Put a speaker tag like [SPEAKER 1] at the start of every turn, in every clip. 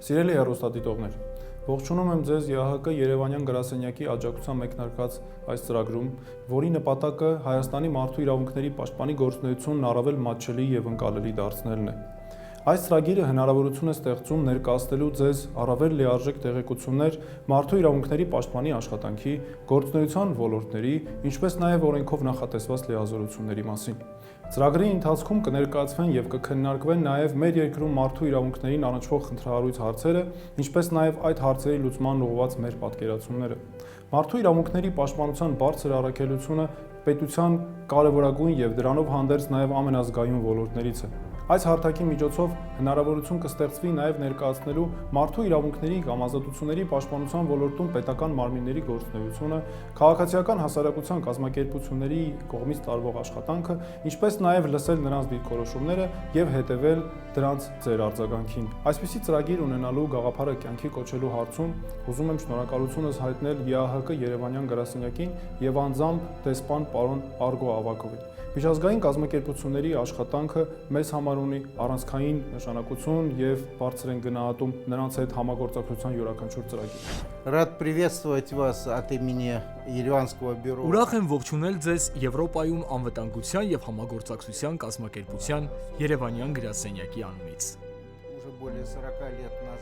[SPEAKER 1] Սիրելի հեռուստադիտողներ, ողջունում եմ ձեզ ԵԱՀԿ Երևանյան գրասենյակի աջակցությամբ մեկնարկած այս ծրագրում, որի նպատակը Հայաստանի մարդու իրավունքների պաշտպանի գործունեությունն առավել մատչելի եւ ընկալելի դարձնելն է։ Այս ծրագիրը հնարավորություն է ստեղծում ներկայացնելու ձեզ առավել լիարժեք տեղեկություններ մարդու իրավունքների պաշտպանի աշխատանքի, գործունեության ոլորտների, ինչպես նաև օրենքով նախատեսված լիազորությունների մասին։ Ծրագրի ընթացքում կներկայացվեն եւ կքննարկվեն նաեւ մեր երկրում մարդու իրավունքներին առնչվող խնդրահարույց հարցերը, ինչպես նաեւ այդ հարցերի լուծման ուղղված մեր պատկերացումները։ Մարդու իրավունքների պաշտպանության բարձր առաքելությունը պետության կարևորագույն եւ դրանով հանդերձ նաեւ ամենազգայուն ոլորտներից է։ Այս հարթակի միջոցով հնարավորություն կստեղծվի նաև ներկայացնելու մարդու իրավունքների կամ ազատությունների պաշտպանության ոլորտում պետական մարմինների գործունեությունը, քաղաքացիական հասարակության կազմակերպությունների կողմից տարվող աշխատանքը, ինչպես նաև լսել նրանց դիրքորոշումները եւ հետեւել դրանց ձեր արձագանքին։ Այսպիսի ծրագիր ունենալու գաղափարը կյանքի կոչելու հարցում ուզում եմ շնորհակալությունս հայտնել ԵԱՀԿ Երևանյան գրասենյակին եւ անձամբ դեսպան պարոն Արգո Ավակովին։ Միջազգային կազմակերպությունների աշխատանքը մեզ համար ունի առանցքային նշանակություն եւ բարձր են գնահատում նրանց հետ համագործակցության յուրաքանչյուր ծրագիր։
[SPEAKER 2] Рад приветствовать вас от имени Ереванского бюро.
[SPEAKER 3] Ուրախ եմ ողջունել ձեզ Եվրոպայում անվտանգության եւ համագործակցության կազմակերպության Երևանյան գրասենյակի անունից։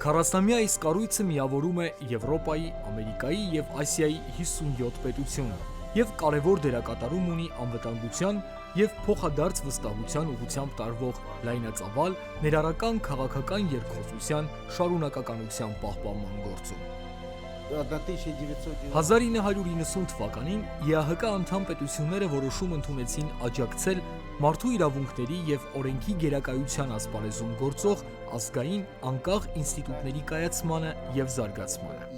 [SPEAKER 3] 40-ամյա այս կառույցը միավորում է Եվրոպայի, Ամերիկայի եւ Ասիայի 57 պետությունը եւ կարևոր դերակատարում ունի անվտանգության եւ փոխադարձ վստահության ուղղությամբ տարվող լայնածավալ ներառական քաղաքական երկխոսության շարունակականության պահպանման գործում։ 1990 թվականին ԵԱՀԿ անդամ պետությունները որոշում ընդունեցին աջակցել մարդու իրավունքների եւ օրենքի գերակայության ասպարեզում գործող ազգային անկախ ինստիտուտների կայացմանը եւ զարգացմանը։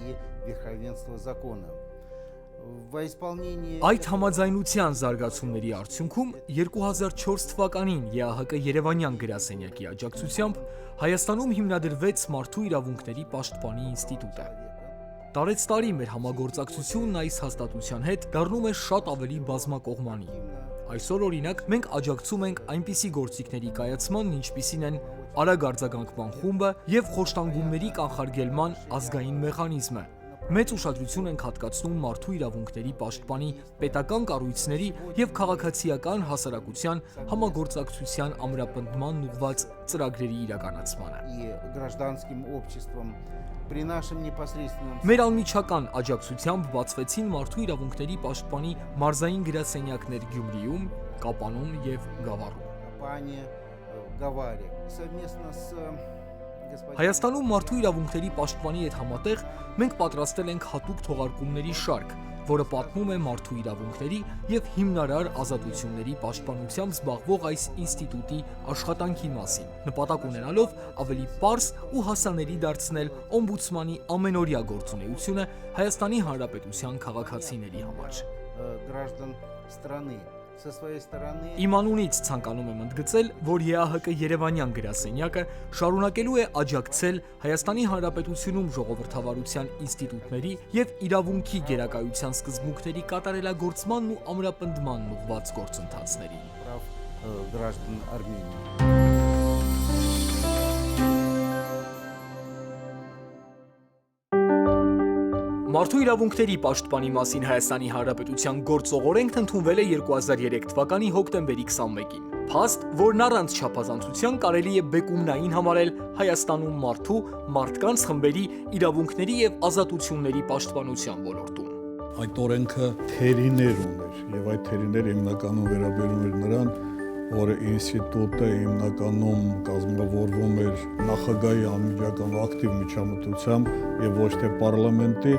[SPEAKER 3] Այդ համաձայնության զարգացումների արդյունքում 2004 թվականին ԵԱՀԿ Երևանյան գրասենյակի աջակցությամբ Հայաստանում հիմնադրվեց Մարդու իրավունքների պաշտպանի ինստիտուտը։ Տարեցտարի մեր համագործակցությունն այս հաստատության հետ դառնում է շատ ավելի բազմակողմանի։ Այսօր օրինակ մենք աջակցում ենք այնպիսի գործիքների կայացմանն, ինչպիսին են արագ արձագանքման խումբը եւ խոշտանգումների կանխարգելման ազգային մեխանիզմը։ Մեծ ուշադրություն ենք հատկացնում մարդու իրավունքների պաշտպանի պետական կառույցների եւ քաղաքացիական հասարակության համագործակցության ամրապնդման ուղղված ծրագրերի իրականացմանը։ Մեր անմիջական աջակցությամբ բացվեցին մարդու իրավունքների պաշտպանի մարզային գրասենյակներ Գյումրիում, Կապանում եւ Գավառում։ Հայաստանում մարդու իրավունքների պաշտպանի հետ համատեղ մենք պատրաստել ենք հատուկ թողարկումների շարք, որը պատմում է մարդու իրավունքների եւ հիմնարար ազատությունների պաշտպանությամբ զբաղվող այս ինստիտուտի աշխատանքի մասին, նպատակ ունենալով ավելի պարզ ու հասանելի դարձնել օմբուդսմանի ամենօրյա գործունեությունը Հայաստանի Հանրապետության քաղաքացիների համար։ Իմ անունից ցանկանում եմ ընդգծել, որ ԵԱՀԿ Երևանյան գրասենյակը շարունակելու է աջակցել Հայաստանի Հանրապետությունում ժողովրդավարության ինստիտուտների եւ իրավունքի գերակայության սկզբունքների կատարելագործմանն ու ամրապնդմանն ուղղված գործընթացներին։ Մարդու իրավունքների պաշտպանի մասին Հայաստանի Հանրապետության գործող օրենքն ընդունվել է 2003 թվականի հոկտեմբերի 21-ին։ Փաստ, որն առանց չափազանցության կարելի է բեկումնային համարել Հայաստանում մարդու, մարդկանց խմբերի իրավունքների եւ ազատությունների պաշտպանության ոլորտում։
[SPEAKER 4] Այդ օրենքը թերիներ ուներ եւ այդ թերիները հիմնականում վերաբերում էր նրան, որ ինստիտուտը հիմնականում կազմավորվում էր նախագահի անմիջական ակտիվ միջամտությամբ եւ ոչ թե պարլամենտի,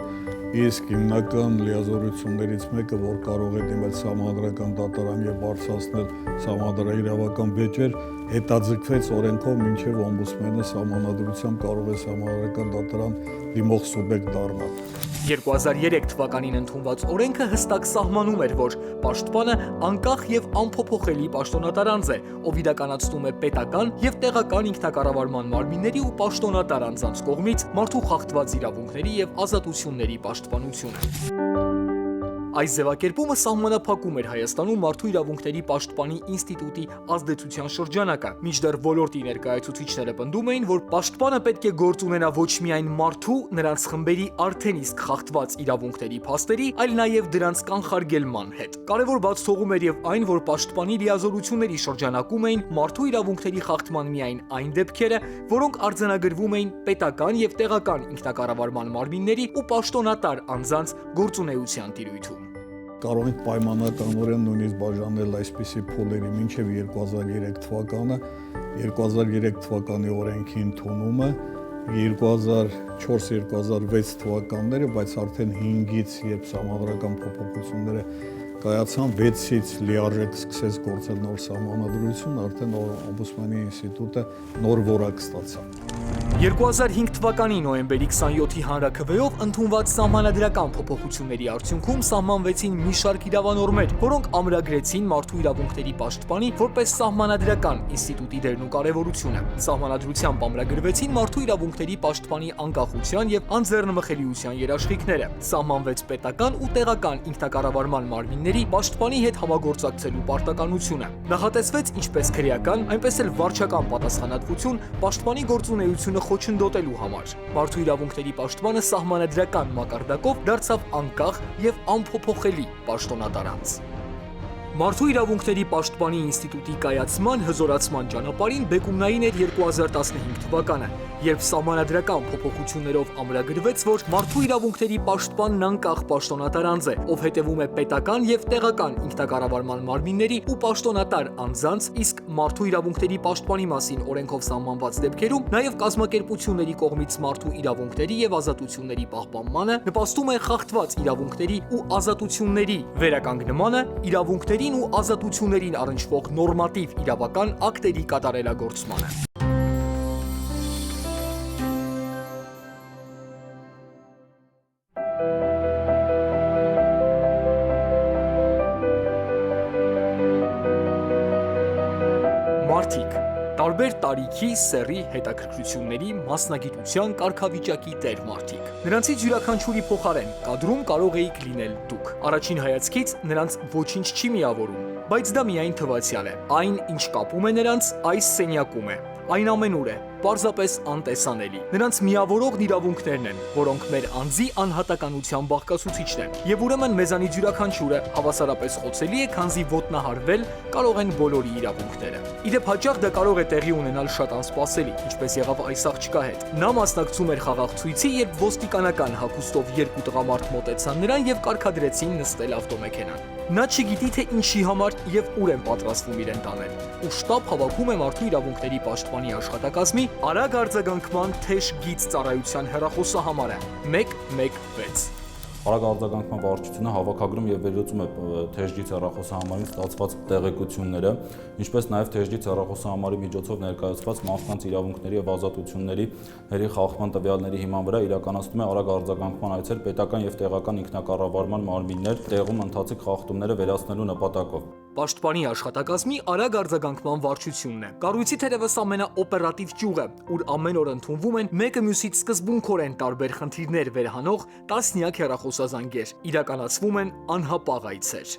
[SPEAKER 4] իսկ հիմնական լիազորություններից մեկը, որ կարող է դիմել սահմանադրական դատարան եւ բարձրացնել սահմանադրահիրավական վեճեր, հետաձգվեց օրենքով մինչեւ օմբուդսմենը սահմանադրությամբ կարող է սահմանադրական դատարան դիմող սուբյեկտ դառնալ։
[SPEAKER 3] 2003 թվականին ընդունված օրենքը հստակ սահմանում էր, որ պաշտպանը անկախ եւ անփոփոխելի պաշտոնատարանձ է, ով իրականացնում է պետական եւ տեղական ինքնակառավարման մարմինների ու պաշտոնատար անձանց կողմից մարդու խախտված իրավունքների եւ ազատությունների պաշտպանությունը։ Այս ձևակերպումը սահմանափակում էր Հայաստանում մարդու իրավունքների պաշտպանի ինստիտուտի ազդեցության շրջանակը, մինչդեռ ոլորտի ներկայացուցիչները պնդում էին, որ պաշտպանը պետք է գործ ունենա ոչ միայն մարդու, նրանց խմբերի արդեն իսկ խախտված իրավունքների փաստերի, այլ նաև դրանց կանխարգելման հետ։ Կարևոր բաց թողում էր եւ այն, որ պաշտպանի լիազորությունների շրջանակում էին մարդու իրավունքների խախտման միայն այն դեպքերը, որոնք արձանագրվում էին պետական եւ տեղական ինքնակառավարման մարմինների ու պաշտոնատար անձանց գործունեության տիրույթում։
[SPEAKER 4] Կարող ենք պայմանականորեն նույնիսկ բաժանել այսպիսի փուլերի մինչև 2003 թվականը, 2003 թվականի օրենքի ընդունումը, 2004-2006 թվականները, բայց արդեն 5-ից երբ սահմանադրական փոփոխությունները կայացան, 6-ից լիարժեք սկսեց գործել նոր սահմանադրություն, արդեն օմբուդսմանի ինստիտուտը նոր որակ ստացավ։
[SPEAKER 3] 2005 թվականի նոյեմբերի 27-ի հանրաքվեով ընդունված սահմանադրական փոփոխությունների արդյունքում սահմանվեցին մի շարք իրավանորմեր, որոնք ամրագրեցին մարդու իրավունքների պաշտպանի որպես սահմանադրական ինստիտուտի դերն ու կարևորությունը։ Սահմանադրությամբ ամրագրվեցին մարդու իրավունքների պաշտպանի անկախության եւ անձեռնմխելիության երաշխիքները։ Սահմանվեց պետական ու տեղական ինքնակառավարման մարմինների պաշտպանի հետ համագործակցելու պարտականությունը։ Նախատեսվեց ինչպես քրեական, այնպես էլ վարչական պատասխանատվություն պաշտպանի գործունեությունը խոչընդոտելու համար։ Մարդու իրավունքների պաշտպանը սահմանադրական մակարդակով դարձավ անկախ եւ անփոփոխելի պաշտոնատար անձ։ Մարդու իրավունքների պաշտպանի ինստիտուտի կայացման հզորացման ճանապարհին բեկումնային էր 2015 թվականը, երբ սահմանադրական փոփոխություններով ամրագրվեց, որ մարդու իրավունքների պաշտպանն անկախ պաշտոնատար անձ է, ով հետևում է պետական եւ տեղական ինքնակառավարման մարմինների ու պաշտոնատար անձանց, իսկ մարդու իրավունքների պաշտպանի մասին օրենքով սահմանված դեպքերում նաեւ կազմակերպությունների կողմից մարդու իրավունքների եւ ազատությունների պահպանմանը նպաստում է խախտված իրավունքների ու ազատությունների վերականգնմանը, իրավունքների ու ազատություններին առնչվող նորմատիվ իրավական ակտերի կատարելագործմանը։ Մարդիկ տարբեր տարիքի, սեռի, հետաքրքրությունների, մասնագիտության, կարգավիճակի տեր մարդիկ։ Նրանցից յուրաքանչյուրի փոխարեն կադրում կարող էիք լինել դուք։ Առաջին հայացքից նրանց ոչինչ չի միավորում, բայց դա միայն թվացial է։ Այն, ինչ կապում է նրանց, այս սենյակում է։ Այն ամենուր է, պարզապես անտեսանելի։ Նրանց միավորող իրավունքներն են, որոնք մեր անձի անհատականության բաղկացուցիչն են։ Եվ ուրեմն մեզանից յուրաքանչյուրը հավասարապես խոցելի է, քանզի ոտնահարվել կարող են բոլորի իրավունքները։ Իդեպ հաճախ դա կարող է տեղի ունենալ շատ անսպասելի, ինչպես եղավ այս աղջկա հետ։ Նա մասնակցում էր խաղաղ ցույցի, երբ ոստիկանական հագուստով երկու տղամարդ մոտեցան նրան եւ կարգադրեցին նստել ավտոմեքենան։ Նա չգիտի թե ինչի համար եւ ուր են պատրաստվում իրեն տանել։ Ու շտապ հավաքում է մարդու իրավունքների պաշտպանի աշխատակազմի արագ արձագանքման թեժ գիծ ծառայության հեռախոսահամարը 116։
[SPEAKER 5] Արագ արձագանքման վարչությունը հավաքագրում եւ վերլուծում է թեժգից հեռախոսահամարին ստացված տեղեկությունները, ինչպես նաեւ թեժգից հեռախոսահամարի միջոցով ներկայացված մարդկանց իրավունքների եւ ազատությունների խախտման տվյալների հիման վրա իրականացնում է արագ արձագանքման այցեր պետական եւ տեղական ինքնակառավարման մարմիններ տեղում ընթացիկ խախտումները վերացնելու նպատակով։
[SPEAKER 3] Պաշտպանի աշխատակազմի արագ արձագանքման վարչությունն է։ Կառույցի թերևս ամենաօպերատիվ ճյուղը, ուր ամեն օր ընդունվում են մեկը մյուսից սկզբունքորեն տարբեր խնդիրներ վերհանող տասնյակ հեռախոսազանգեր, իրականացվում են անհապաղ այցեր։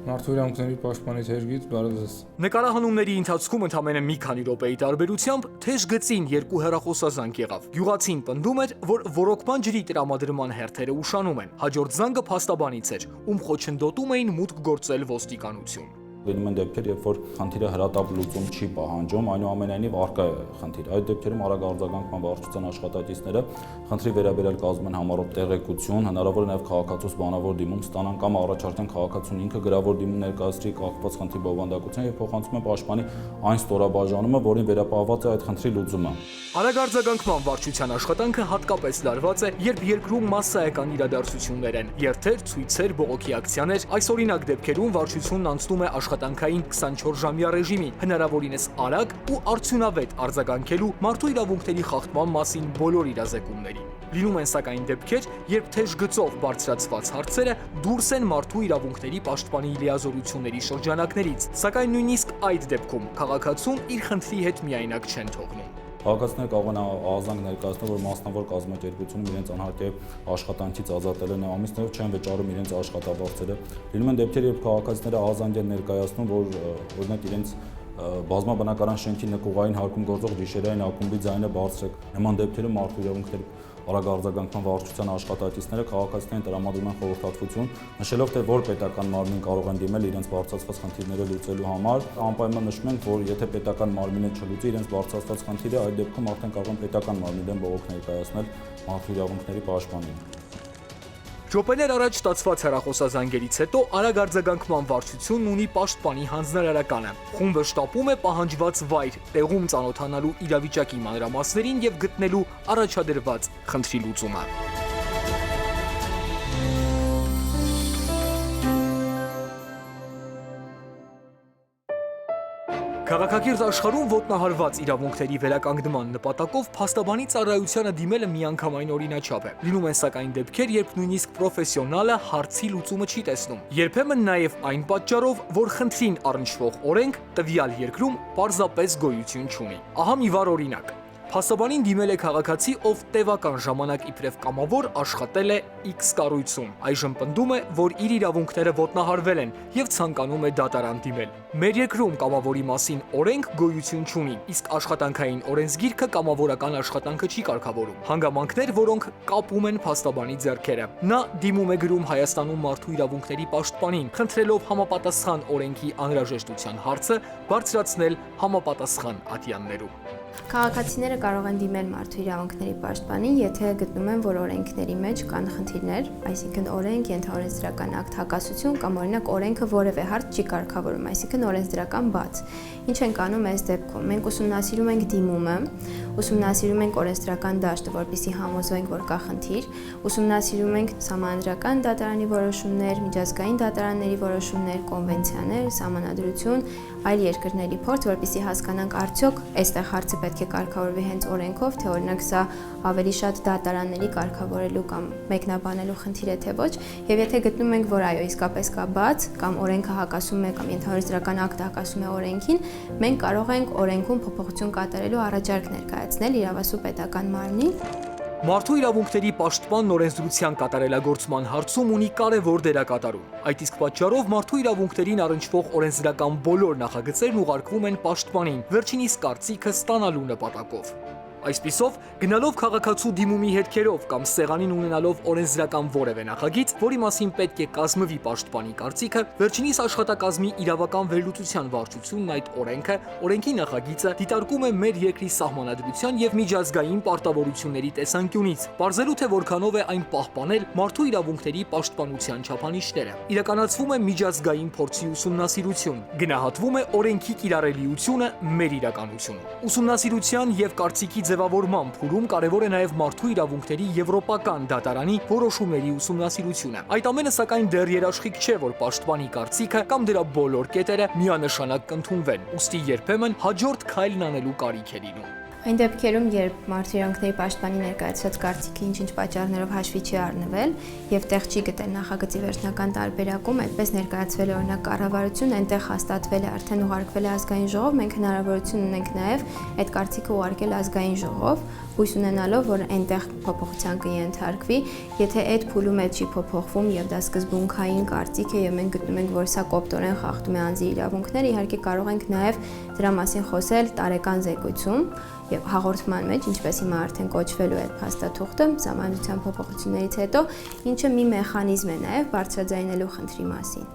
[SPEAKER 6] Մարդու իրավունքների պաշտպանի թեժգից բարեձեզ։
[SPEAKER 3] Նկարահանումների ընթացքում ընդամենը մի քանի րոպեի տարբերությամբ թեժ գծին երկու հեռախոսազանգ եղավ։ Գյուղացին պնդում էր, որ ռոռոկման ջրի տրամադրման հերթերը ուշանում են։ Հաջորդ զանգը փաստաբանից էր, ում խոչընդոտում էին մուտք գործել ոստիկանություն։
[SPEAKER 5] Լինում են դեպքեր, երբ որ խնդիրը հրատապ լուծում չի պահանջում, այնուամենայնիվ առկա է խնդիր։ Այդ դեպքերում արագ արձագանքման վարչության աշխատակիցները խնդրի վերաբերյալ կազմում են համառոտ տեղեկություն, հնարավոր է նաև քաղաքացուց բանավոր դիմում ստանան կամ առաջարկեն քաղաքացուն ինքը գրավոր դիմում ներկայացրի կախված խնդրի բովանդակության եւ փոխանցում են պաշտպանի այն ստորաբաժանումը, որին վերապահված է այդ խնդրի լուծումը։
[SPEAKER 3] Արագ արձագանքման վարչության աշխատանքը հատկապես լարված է, երբ երկրում մասսայական իրադարձություններ են՝ երթեր, ցույցեր, բողոքի ակցիաներ։ Այս օրինակ դեպքերում վարչությունն անցնում է աշխատանքային 24-ժամյա ռեժիմի, հնարավորինս արագ ու արդյունավետ արձագանքելու մարդու իրավունքների խախտման մասին բոլոր իրազեկումներին։ Լինում են սակայն դեպքեր, երբ թեժ գծով բարձրացված հարցերը դուրս են մարդու իրավունքների պաշտպանի լիազորությունների շրջանակներից, սակայն նույնիսկ այդ դեպքում քաղաքացուն իր խնդրի հետ միայնակ չեն թողնում։
[SPEAKER 5] Քաղաքացիները կարող են ահազանգ ներկայացնել, որ մասնավոր կազմակերպությունում իրենց անհարկե աշխատանքից ազատել են ամիսներով չեն վճարում իրենց աշխատավարձերը։ Լինում են դեպքեր, երբ քաղաքացիները ահազանգ են ներկայացնում, որ օրինակ իրենց բազմաբնակարան շենքի նկուղային հարկում գործող գիշերային ակումբի ձայնը բարձր է։ Նման դեպքերում մարդու իրավունքների արագ արձագանքման վարչության աշխատակիցները քաղաքացիներին տրամադրում են խորհրդատվություն, նշելով, թե որ պետական մարմին կարող են դիմել իրենց բարձրացված խնդիրները լուծելու համար։ Անպայման նշում ենք, որ եթե պետական մարմինը չլուծի իրենց բարձրացված խնդիրը, այդ դեպքում արդեն կարող են պետական մարմնի դեմ բողոք ներկայացնել մարդու իրավունքների պաշտպանին։
[SPEAKER 3] Րոպեներ առաջ ստացված հեռախոսազանգերից հետո արագ արձագանքման վարչությունն ունի պաշտպանի հանձնարարականը։ Խումբը շտապում է պահանջված վայր, տեղում ծանոթանալու իրավիճակի մանրամասներին եւ գտնելու առաջադրված խնդրի լուծումը։ Քաղաքակիրթ աշխարհում ոտնահարված իրավունքների վերականգնման նպատակով փաստաբանի ծառայությանը դիմելը միանգամայն օրինաչափ է։ Լինում են սակայն դեպքեր, երբ նույնիսկ պրոֆեսիոնալը հարցի լուծումը չի տեսնում։ Երբեմն նաև այն պատճառով, որ խնդրին առնչվող օրենք տվյալ երկրում պարզապես գոյություն չունի։ Ահա մի վառ օրինակ։ Փաստաբանին դիմել է քաղաքացի, ով տևական ժամանակ իբրև կամավոր աշխատել է X կառույցում։ Այժմ պնդում է, որ իր իրավունքները ոտնահարվել են եւ ցանկանում է դատարան դիմել։ Մեր երկրում կամավորի մասին օրենք գոյություն չունի, իսկ աշխատանքային օրենսգիրքը կամավորական աշխատանքը չի կարգավորում։ Հանգամանքներ, որոնք կապում են փաստաբանի ձեռքերը։ Նա դիմում է գրում Հայաստանում մարդու իրավունքների պաշտպանին, խնդրելով համապատասխան օրենքի անհրաժեշտության հարցը բարձրացնել համապատասխան ատյաններում։
[SPEAKER 7] Քաղաքացիները կարող են դիմել մարդու իրավունքների պաշտպանին, եթե գտնում են, որ օրենքների մեջ կան խնդիրներ, այսինքն օրենք, ենթաօրենսդրական ակտ հակասություն կամ օրինակ օրենքը որևէ հարց չի կարգավորում, այսինքն օրենսդրական բաց։ Ինչ ենք անում այս դեպքում։ Մենք ուսումնասիրում ենք դիմումը, ուսումնասիրում ենք օրենսդրական դաշտը, որպեսզի համոզվենք, որ կա խնդիր, ուսումնասիրում ենք սահմանադրական դատարանի որոշումներ, միջազգային դատարանների որոշումներ, կոնվենցիաներ, սահմանադրություն, այլ երկրների փորձ, որպեսզի հասկանանք արդյոք այստեղ հարցը պետք է կարգավորվի հենց օրենքով, թե օրինակ սա ավելի շատ դատարանների կարգավորելու կամ մեկնաբանելու խնդիր է, թե ոչ, եւ եթե գտնում ենք, որ այո, իսկապես կա բաց կամ օրենքը հակասում է կամ ենթաօրենսդրական ակտը հակասում է օրենքին, մենք կարող ենք օրենքում փոփոխություն կատարելու առաջարկ ներկայացնել իրավասու պետական մարմնին։
[SPEAKER 3] Մարդու իրավունքների պաշտպանն օրենսդրության կատարելագործման հարցում ունի կարևոր դերակատարում։ Այդ իսկ պատճառով մարդու իրավունքներին առնչվող օրենսդրական բոլոր նախագծերն ուղարկվում են պաշտպանին, վերջինիս կարծիքը ստանալու նպատակով։ Այսպիսով, գնալով քաղաքացու դիմումի հետքերով կամ սեղանին ունենալով օրենսդրական որևէ նախագիծ, որի մասին պետք է կազմվի պաշտպանի կարծիքը, վերջինիս աշխատակազմի իրավական վերլուծության վարչությունն այդ օրենքը, օրենքի նախագիծը դիտարկում է մեր երկրի սահմանադրության եւ միջազգային պարտավորությունների տեսանկյունից, ողջելու թե որքանով է այն պահպանել մարդու իրավունքների պաշտպանության չափանիշները։ Իրականացվում է միջազգային փորձի ուսումնասիրություն, գնահատվում է օրենքի կիրառելիությունը մեր իրականությունում։ Ուսումնասիրության եւ կարծիքի ձևավորման փուլում կարևոր է նաև մարդու իրավունքների եվրոպական դատարանի որոշումների ուսումնասիրությունը։ Այդ ամենը սակայն դեռ երաշխիք չէ, որ պաշտպանի կարծիքը կամ դրա բոլոր կետերը միանշանակ կընդունվեն, ուստի երբեմն հաջորդ քայլն անելու կարիք է լինում։
[SPEAKER 7] Այն դեպքերում, երբ մարդու իրավունքների պաշտպանի ներկայացրած կարծիքը ինչ-ինչ պատճառներով հաշվի չի առնվել եւ տեղ չի գտել նախագծի վերջնական տարբերակում, այդպես ներկայացվել է օրինակ կառավարություն, այնտեղ հաստատվել է, արդեն ուղարկվել է ազգային ժողով, մենք հնարավորություն ունենք նաեւ այդ կարծիքը ուղարկել ազգային ժողով, հույս ունենալով, որ այնտեղ փոփոխության կընթարկվի, եթե այդ փուլում էլ չի փոփոխվում եւ դա սկզբունքային կարծիք է եւ մենք գտնում ենք, որ սա կոպտորեն խախտում է անձի իրավունքները, իհարկե կարող ենք նաեւ դրա մասին խոսել տարեկան զեկույցում եւ հաղորդման մեջ, ինչպես հիմա արդեն կոչվելու է փաստաթուղթը սահմանադրության փոփոխություններից հետո, ինչը մի մեխանիզմ է նաեւ բարձրաձայնելու խնդրի մասին։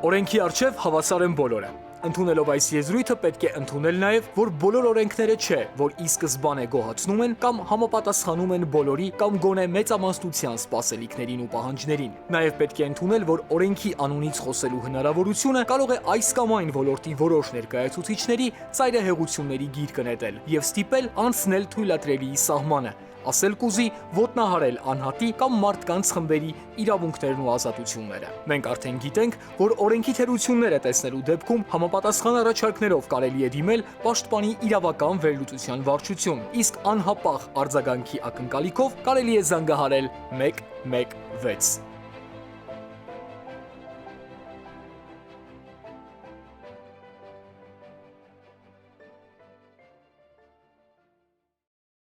[SPEAKER 3] Օրենքի առջև հավասար են բոլորը։ Ընդունելով այս եզրույթը պետք է ընդունել նաև, որ բոլոր օրենքները չէ, որ ի սկզբանե գոհացնում են կամ համապատասխանում են բոլորի կամ գոնե մեծամասնության սպասելիքներին ու պահանջներին։ Նաև պետք է ընդունել, որ օրենքի անունից խոսելու հնարավորությունը կարող է այս կամ այն ոլորտի որոշ ներկայացուցիչների ծայրահեղությունների գիրկը նետել եւ ստիպել անցնել թույլատրելի սահմանը, ասել կուզի ոտնահարել անհատի կամ մարդկանց խմբերի իրավունքներն ու ազատությունները։ Մենք արդեն գիտենք, որ օրենքի թերությունները տեսնելու դեպքում համապատասխան առաջարկներով կարելի է դիմել պաշտպանի իրավական վերլուծության վարչություն, իսկ անհապաղ արձագանքի ակնկալիքով կարելի է զանգահարել 116